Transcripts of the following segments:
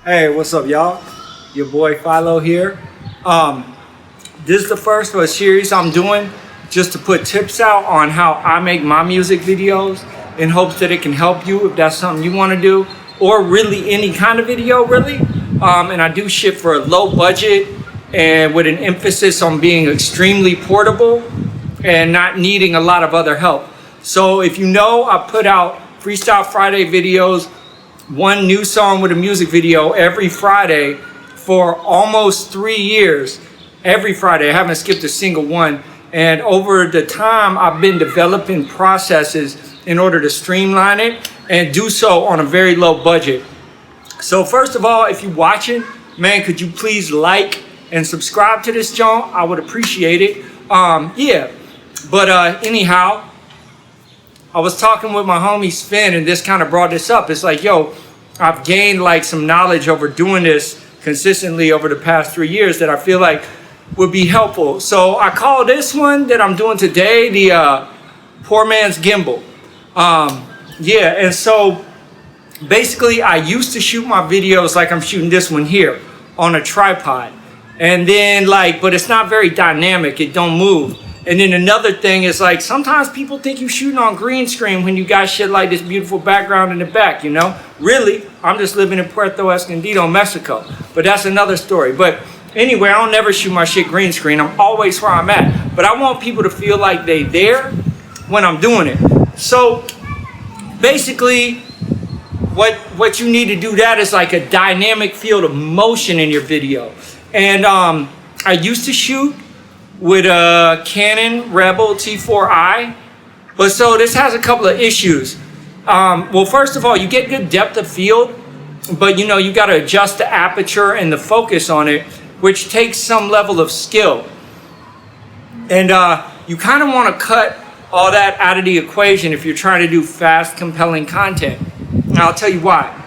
Hey, what's up, y'all? Your boy Philo here. This is the first of a series I'm doing just to put tips out on how I make my music videos in hopes that it can help you if that's something you want to do, or really any kind of video, really. And I do shit for a low budget and with an emphasis on being extremely portable and not needing a lot of other help. So if you know, I put out Freestyle Friday videos, one new song with a music video every Friday for almost 3 years. Every Friday, I haven't skipped a single one. And over the time, I've been developing processes in order to streamline it and do so on a very low budget. So first of all, if you're watching, man, could you please like and subscribe to this channel? I would appreciate it. Anyhow, I was talking with my homie Sven, and this kind of brought this up. It's like, yo, I've gained like some knowledge over doing this consistently over the past 3 years that I feel like would be helpful. So I call this one that I'm doing today the poor man's gimbal. And so basically I used to shoot my videos like I'm shooting this one here on a tripod. And then but it's not very dynamic, it don't move. And then another thing is like, sometimes people think you're shooting on green screen when you got shit like this beautiful background in the back, you know? Really, I'm just living in Puerto Escondido, Mexico. But that's another story. But anyway, I don't never shoot my shit green screen. I'm always where I'm at. But I want people to feel like they there when I'm doing it. So basically, what you need to do that is like a dynamic field of motion in your video. And I used to shoot with a Canon Rebel T4i, but so this has a couple of issues. Well, first of all, you get good depth of field, but you know, you got to adjust the aperture and the focus on it, which takes some level of skill. And you kind of want to cut all that out of the equation if you're trying to do fast, compelling content. And I'll tell you why.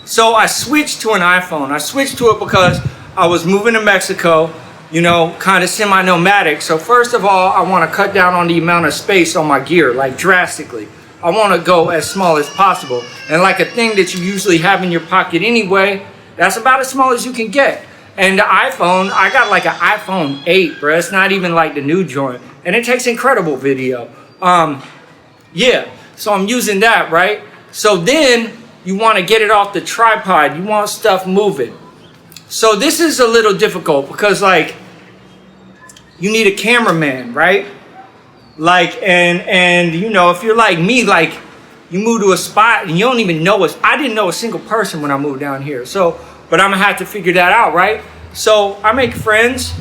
So I switched to an iPhone. I switched to it because I was moving to Mexico, you know, kind of semi-nomadic. So first of all, I want to cut down on the amount of space on my gear, like drastically. I want to go as small as possible. And like a thing that you usually have in your pocket anyway, that's about as small as you can get. And the iPhone, I got like an iPhone 8, bro. It's not even like the new joint. And it takes incredible video. So I'm using that, right? So then you want to get it off the tripod. You want stuff moving. So this is a little difficult because like, you need a cameraman, right? Like, and you know, if you're like me, like you move to a spot and you don't even know I didn't know a single person when I moved down here. So, but I'm gonna have to figure that out, right? So I make friends,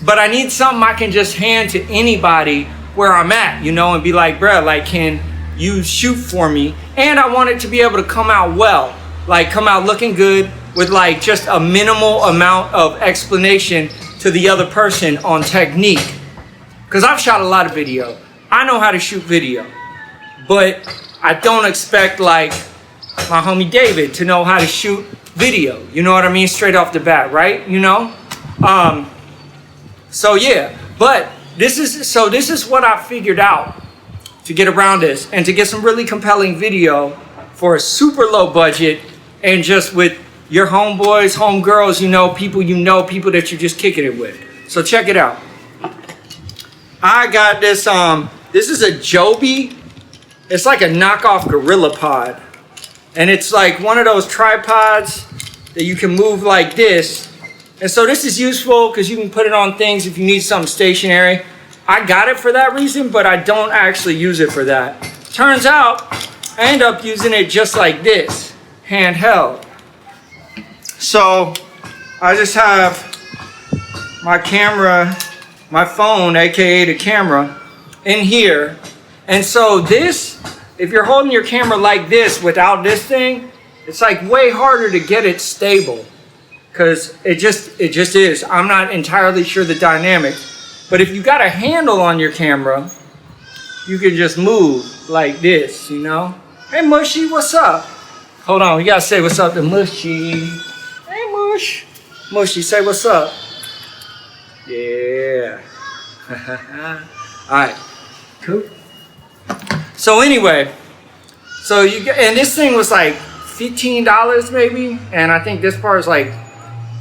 but I need something I can just hand to anybody where I'm at, you know, and be like, bruh, like, can you shoot for me? And I want it to be able to come out well, like come out looking good with like just a minimal amount of explanation to the other person on technique. Because I've shot a lot of video. I know how to shoot video. But I don't expect like my homie David to know how to shoot video. You know what I mean? Straight off the bat, right? You know? So yeah. But this is what I figured out to get around this and to get some really compelling video for a super low budget and just with your homeboys, homegirls, you know, people that you're just kicking it with. So check it out. I got this, this is a Joby. It's like a knockoff Gorilla Pod. And it's like one of those tripods that you can move like this. And so this is useful because you can put it on things if you need something stationary. I got it for that reason, but I don't actually use it for that. Turns out, I end up using it just like this, handheld. So I just have my camera, my phone, aka the camera, in here. And so this, if you're holding your camera like this without this thing, it's like way harder to get it stable. Because it just is. I'm not entirely sure the dynamics. But if you got a handle on your camera, you can just move like this, you know? Hey Mushy, what's up? Hold on, we gotta say what's up to Mushy. Hey Mush. Mushy, say what's up. Yeah. Alright, cool. So anyway, and this thing was like $15 maybe, and I think this part is like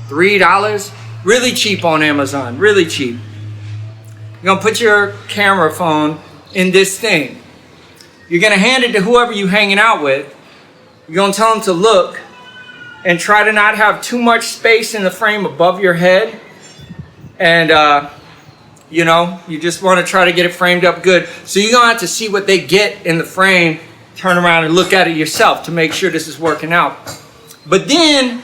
$3. Really cheap on Amazon, really cheap. You're gonna put your camera phone in this thing. You're gonna hand it to whoever you're hanging out with. You're gonna tell them to look and try to not have too much space in the frame above your head. And you know, you just wanna try to get it framed up good. So you're gonna have to see what they get in the frame, turn around and look at it yourself to make sure this is working out. But then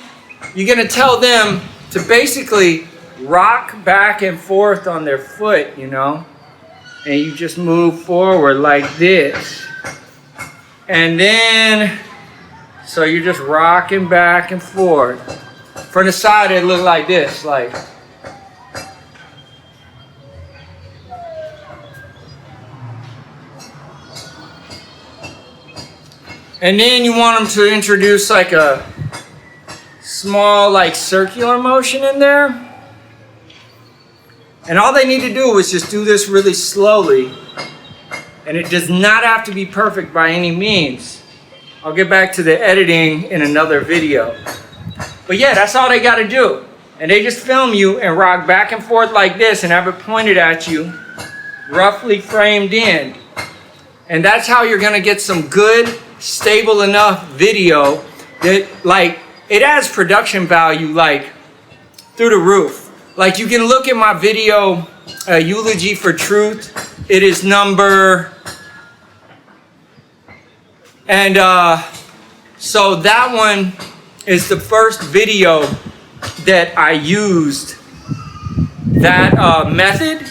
you're gonna tell them to basically rock back and forth on their foot, you know, and you just move forward like this. And then, so you're just rocking back and forth. From the side, it look like this, like. And then you want them to introduce like a small like circular motion in there. And all they need to do is just do this really slowly. And it does not have to be perfect by any means. I'll get back to the editing in another video. But yeah, that's all they got to do. And they just film you and rock back and forth like this and have it pointed at you, roughly framed in. And that's how you're going to get some good, stable enough video that like, it adds production value like through the roof. Like you can look at my video, Eulogy for Truth. It is number, and so that one is the first video that I used that method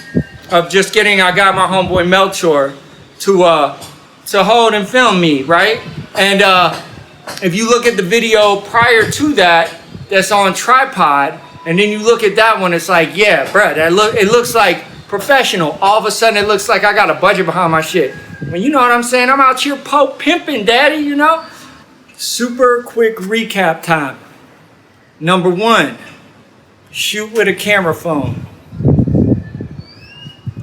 of just getting, I got my homeboy Melchor to hold and film me, right? And if you look at the video prior to that, that's on tripod, and then you look at that one, it's like, yeah, bruh, it looks like professional. All of a sudden, it looks like I got a budget behind my shit. Well, you know what I'm saying? I'm out here pimping, daddy, you know? Super quick recap time. Number 1, shoot with a camera phone.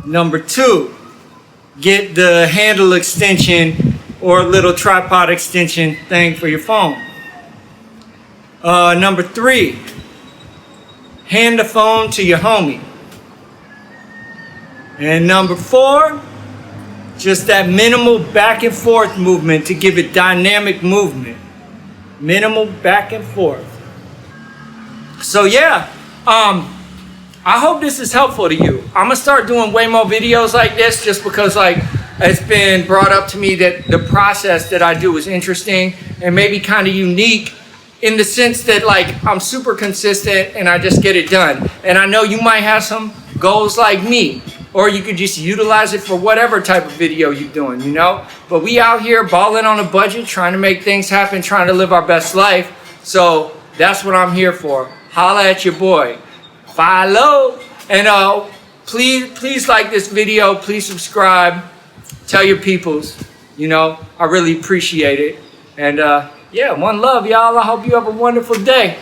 Number 2, get the handle extension or little tripod extension thing for your phone. Number 3, hand the phone to your homie. And number 4, just that minimal back and forth movement to give it dynamic movement. Minimal back and forth. So yeah, I hope this is helpful to you. I'm gonna start doing way more videos like this just because like it's been brought up to me that the process that I do is interesting and maybe kind of unique in the sense that like I'm super consistent and I just get it done. And I know you might have some goals like me, or you could just utilize it for whatever type of video you're doing, you know? But we out here balling on a budget, trying to make things happen, trying to live our best life. So that's what I'm here for. Holla at your boy. Follow. And please like this video. Please subscribe. Tell your peoples. You know, I really appreciate it. And yeah, one love, y'all. I hope you have a wonderful day.